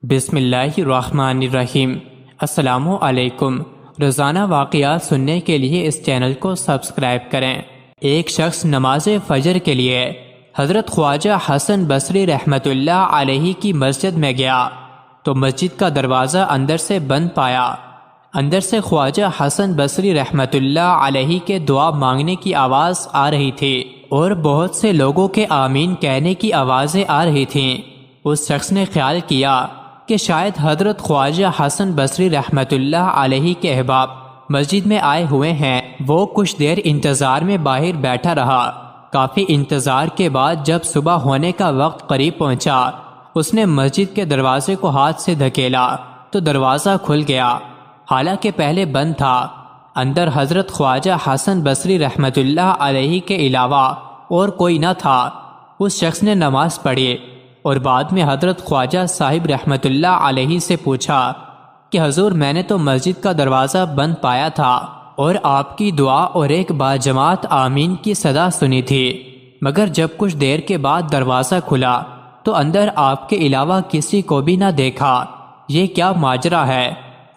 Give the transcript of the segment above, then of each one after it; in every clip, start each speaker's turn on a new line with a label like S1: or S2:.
S1: بسم اللہ الرحمن الرحیم۔ السلام علیکم۔ روزانہ واقعات سننے کے لیے اس چینل کو سبسکرائب کریں۔ ایک شخص نماز فجر کے لیے حضرت خواجہ حسن بصری رحمۃ اللہ علیہ کی مسجد میں گیا تو مسجد کا دروازہ اندر سے بند پایا۔ اندر سے خواجہ حسن بصری رحمۃ اللہ علیہ کے دعا مانگنے کی آواز آ رہی تھی اور بہت سے لوگوں کے آمین کہنے کی آوازیں آ رہی تھیں۔ اس شخص نے خیال کیا کہ شاید حضرت خواجہ حسن بصری رحمۃ اللہ علیہ کے احباب مسجد میں آئے ہوئے ہیں۔ وہ کچھ دیر انتظار میں باہر بیٹھا رہا۔ کافی انتظار کے بعد جب صبح ہونے کا وقت قریب پہنچا، اس نے مسجد کے دروازے کو ہاتھ سے دھکیلا تو دروازہ کھل گیا، حالانکہ پہلے بند تھا۔ اندر حضرت خواجہ حسن بصری رحمۃ اللہ علیہ کے علاوہ اور کوئی نہ تھا۔ اس شخص نے نماز پڑھی اور بعد میں حضرت خواجہ صاحب رحمۃ اللہ علیہ سے پوچھا کہ حضور، میں نے تو مسجد کا دروازہ بند پایا تھا اور آپ کی دعا اور ایک باجماعت آمین کی صدا سنی تھی، مگر جب کچھ دیر کے بعد دروازہ کھلا تو اندر آپ کے علاوہ کسی کو بھی نہ دیکھا۔ یہ کیا ماجرا ہے؟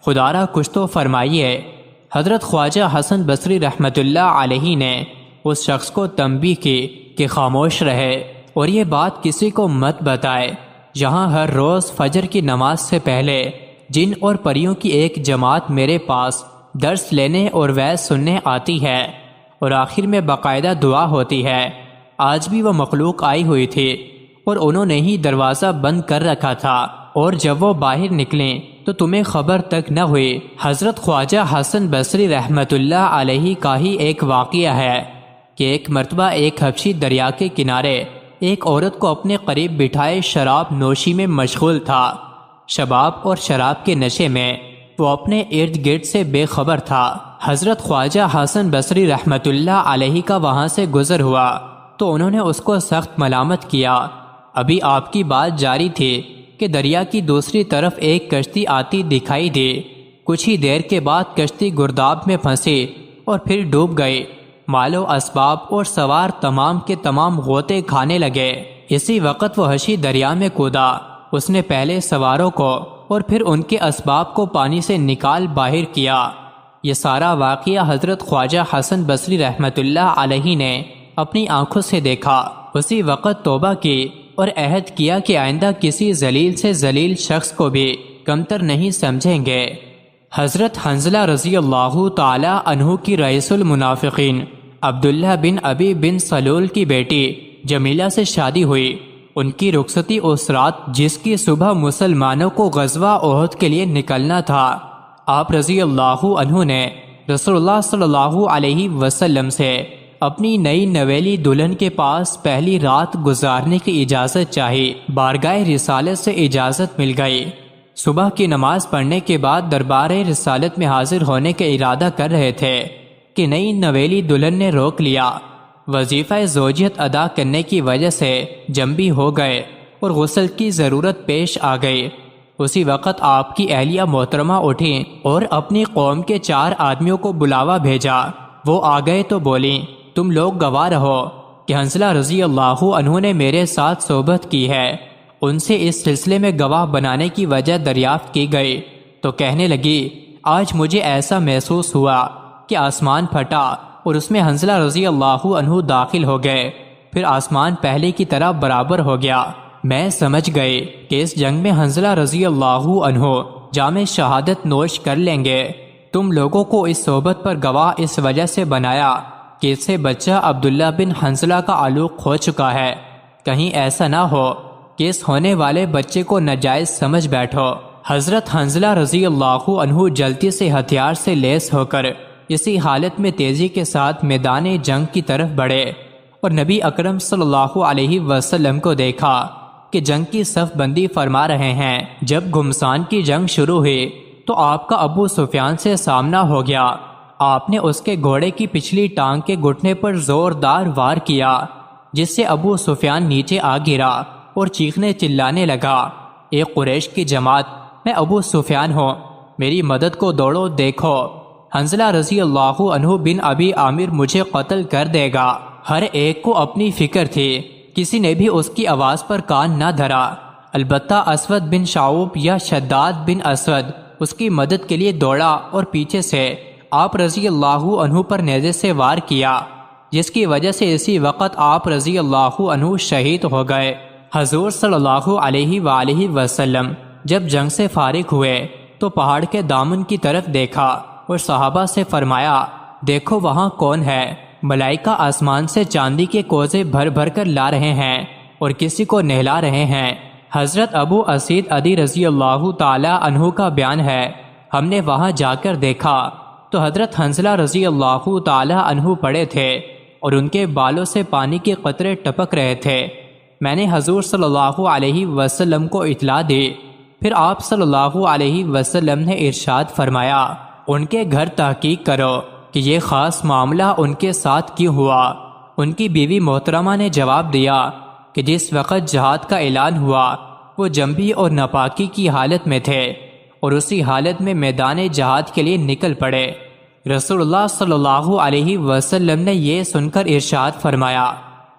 S1: خدا را کچھ تو فرمائیے۔ حضرت خواجہ حسن بصری رحمۃ اللہ علیہ نے اس شخص کو تنبیہ کی کہ خاموش رہے اور یہ بات کسی کو مت بتائے۔ یہاں ہر روز فجر کی نماز سے پہلے جن اور پریوں کی ایک جماعت میرے پاس درس لینے اور وعظ سننے آتی ہے اور آخر میں باقاعدہ دعا ہوتی ہے۔ آج بھی وہ مخلوق آئی ہوئی تھی اور انہوں نے ہی دروازہ بند کر رکھا تھا، اور جب وہ باہر نکلیں تو تمہیں خبر تک نہ ہوئی۔ حضرت خواجہ حسن بصری رحمۃ اللہ علیہ کا ہی ایک واقعہ ہے کہ ایک مرتبہ ایک حبشی دریا کے کنارے ایک عورت کو اپنے قریب بٹھائے شراب نوشی میں مشغول تھا۔ شباب اور شراب کے نشے میں وہ اپنے ارد گرد سے بے خبر تھا۔ حضرت خواجہ حسن بصری رحمۃ اللہ علیہ کا وہاں سے گزر ہوا تو انہوں نے اس کو سخت ملامت کیا۔ ابھی آپ کی بات جاری تھی کہ دریا کی دوسری طرف ایک کشتی آتی دکھائی دی۔ کچھ ہی دیر کے بعد کشتی گرداب میں پھنسی اور پھر ڈوب گئی۔ مال و اسباب اور سوار تمام کے تمام غوطے کھانے لگے۔ اسی وقت وہ حبشی دریا میں کودا۔ اس نے پہلے سواروں کو اور پھر ان کے اسباب کو پانی سے نکال باہر کیا۔ یہ سارا واقعہ حضرت خواجہ حسن بصری رحمۃ اللہ علیہ نے اپنی آنکھوں سے دیکھا۔ اسی وقت توبہ کی اور عہد کیا کہ آئندہ کسی ذلیل سے ذلیل شخص کو بھی کمتر نہیں سمجھیں گے۔ حضرت حنظلہ رضی اللہ تعالی عنہ کی رئیس المنافقین عبداللہ بن ابی بن سلول کی بیٹی جمیلہ سے شادی ہوئی۔ ان کی رخصتی اس رات جس کی صبح مسلمانوں کو غزوہ احد کے لیے نکلنا تھا، آپ رضی اللہ عنہ نے رسول اللہ صلی اللہ علیہ وسلم سے اپنی نئی نویلی دلہن کے پاس پہلی رات گزارنے کی اجازت چاہی۔ بارگاہ رسالت سے اجازت مل گئی۔ صبح کی نماز پڑھنے کے بعد دربار رسالت میں حاضر ہونے کا ارادہ کر رہے تھے کہ نئی نویلی دلہن نے روک لیا۔ وظیفہ زوجیت ادا کرنے کی وجہ سے جنبی ہو گئے اور غسل کی ضرورت پیش آ گئی۔ اسی وقت آپ کی اہلیہ محترمہ اٹھیں اور اپنی قوم کے 4 آدمیوں کو بلاوا بھیجا۔ وہ آ گئے تو بولیں، تم لوگ گواہ رہو کہ حنظلہ رضی اللہ عنہ نے میرے ساتھ صحبت کی ہے۔ ان سے اس سلسلے میں گواہ بنانے کی وجہ دریافت کی گئی تو کہنے لگی، آج مجھے ایسا محسوس ہوا کہ آسمان پھٹا اور اس میں حنظلہ رضی اللہ عنہ داخل ہو گئے، پھر آسمان پہلے کی طرح برابر ہو گیا۔ میں سمجھ گئی کہ اس جنگ میں حنظلہ رضی اللہ عنہ جام شہادت نوش کر لیں گے۔ تم لوگوں کو اس صحبت پر گواہ اس وجہ سے بنایا کہ اس سے بچہ عبداللہ بن حنظلہ کا تعلق ہو چکا ہے۔ کہیں ایسا نہ ہو کہ اس ہونے والے بچے کو ناجائز سمجھ بیٹھو۔ حضرت حنظلہ رضی اللہ عنہ جلدی سے ہتھیار سے لیس ہو کر اسی حالت میں تیزی کے ساتھ میدان جنگ کی طرف بڑھے اور نبی اکرم صلی اللہ علیہ وسلم کو دیکھا کہ جنگ کی صف بندی فرما رہے ہیں۔ جب گھمسان کی جنگ شروع ہوئی تو آپ کا ابو سفیان سے سامنا ہو گیا۔ آپ نے اس کے گھوڑے کی پچھلی ٹانگ کے گھٹنے پر زوردار وار کیا، جس سے ابو سفیان نیچے آ گرا اور چیخنے چلانے لگا، ایک قریش کی جماعت، میں ابو سفیان ہوں، میری مدد کو دوڑو، دیکھو حنظلہ رضی اللہ عنہ بن ابی عامر مجھے قتل کر دے گا۔ ہر ایک کو اپنی فکر تھی، کسی نے بھی اس کی آواز پر کان نہ دھرا۔ البتہ اسود بن شعوب یا شداد بن اسود اس کی مدد کے لیے دوڑا اور پیچھے سے آپ رضی اللہ عنہ پر نیزے سے وار کیا، جس کی وجہ سے اسی وقت آپ رضی اللہ عنہ شہید ہو گئے۔ حضور صلی اللہ علیہ وآلہ وسلم جب جنگ سے فارغ ہوئے تو پہاڑ کے دامن کی طرف دیکھا اور صحابہ سے فرمایا، دیکھو وہاں کون ہے؟ ملائکہ آسمان سے چاندی کے کوزے بھر بھر کر لا رہے ہیں اور کسی کو نہلا رہے ہیں۔ حضرت ابو اسید عدی رضی اللہ تعالی عنہ کا بیان ہے، ہم نے وہاں جا کر دیکھا تو حضرت حنظلہ رضی اللہ تعالی عنہ پڑے تھے اور ان کے بالوں سے پانی کے قطرے ٹپک رہے تھے۔ میں نے حضور صلی اللہ علیہ وسلم کو اطلاع دی، پھر آپ صلی اللہ علیہ وسلم نے ارشاد فرمایا، ان کے گھر تحقیق کرو کہ یہ خاص معاملہ ان کے ساتھ کیوں ہوا۔ ان کی بیوی محترمہ نے جواب دیا کہ جس وقت جہاد کا اعلان ہوا وہ جنبی اور ناپاکی کی حالت میں تھے اور اسی حالت میں میدان جہاد کے لیے نکل پڑے۔ رسول اللہ صلی اللہ علیہ وسلم نے یہ سن کر ارشاد فرمایا،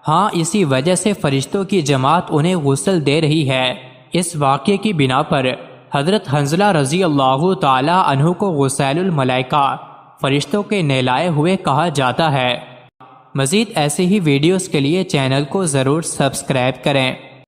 S1: ہاں اسی وجہ سے فرشتوں کی جماعت انہیں غسل دے رہی ہے۔ اس واقعے کی بنا پر حضرت حنظلہ رضی اللہ تعالی عنہ کو غسیل الملائکہ، فرشتوں کے نہلائے ہوئے کہا جاتا ہے۔ مزید ایسے ہی ویڈیوز کے لیے چینل کو ضرور سبسکرائب کریں۔